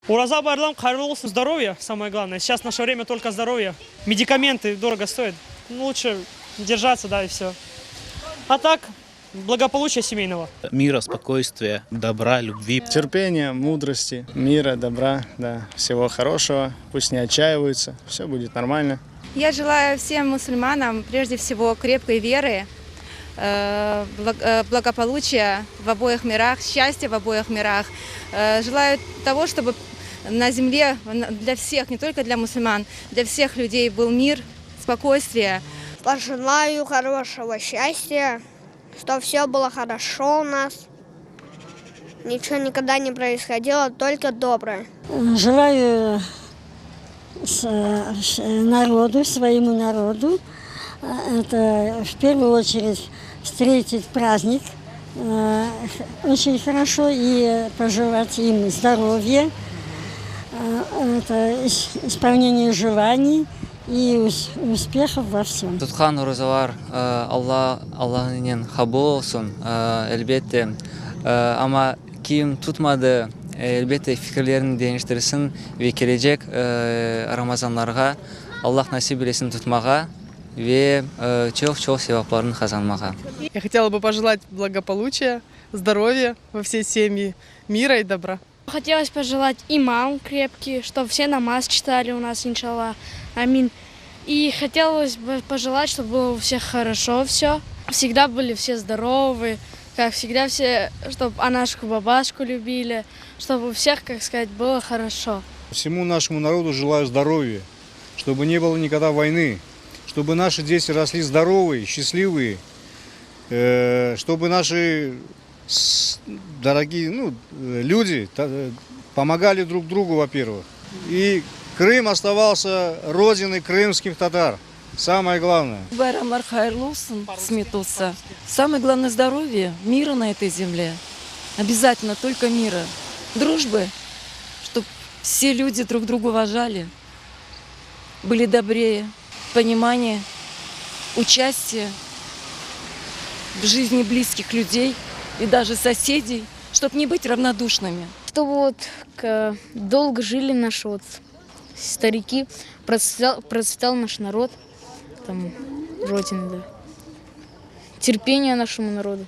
Ураза Байрам, хайырлы болсын, здоровье самое главное. Сейчас в наше время только здоровье. Медикаменты дорого стоят. Лучше держаться, да, и все. А так, благополучия семейного. Мира, спокойствия, добра, любви. Терпения, мудрости, мира, добра, да, всего хорошего. Пусть не отчаиваются, все будет нормально. Я желаю всем мусульманам прежде всего крепкой веры, благополучия в обоих мирах, счастья в обоих мирах. Желаю того, чтобы на земле для всех, не только для мусульман, для всех людей был мир, спокойствие. Пожелаю хорошего счастья, чтобы все было хорошо у нас. Ничего никогда не происходило, только доброе. Желаю народу, своему народу, это в первую очередь встретить праздник очень хорошо и пожелать им здоровья, это исполнение желаний и успехов во всем. Тұтқан оразалар Аллах'нен қабыл olsun, elbette. Ama kim tutmadı, elbette fikirlerini değiştirsin ve gelecek Ramazanlarga Allah nasip eylesin tutmağa ve çok sevaplarını kazanmağa. Я хотела бы пожелать благополучия, здоровья во всей семье, мира и добра. Хотелось пожелать имам крепкий, чтобы все намаз читали у нас, иншаллах. Аминь. И хотелось бы пожелать, чтобы было у всех хорошо все. Всегда были все здоровы, как всегда все, чтобы Анашку-бабашку любили, чтобы у всех, как сказать, было хорошо. Всему нашему народу желаю здоровья, чтобы не было никогда войны, чтобы наши дети росли здоровые, счастливые, чтобы наши дорогие люди помогали друг другу, во-первых. И Крым оставался родиной крымских татар. Самое главное. Байрамар хайырлы olsun, сметутся. Самое главное здоровье, мира на этой земле. Обязательно только мира. Дружбы, чтобы все люди друг друга уважали, были добрее, понимание, участие в жизни близких людей и даже соседей, чтобы не быть равнодушными. Чтобы долго жили наши старики, процветал наш народ, Родина, да. Терпение нашему народу.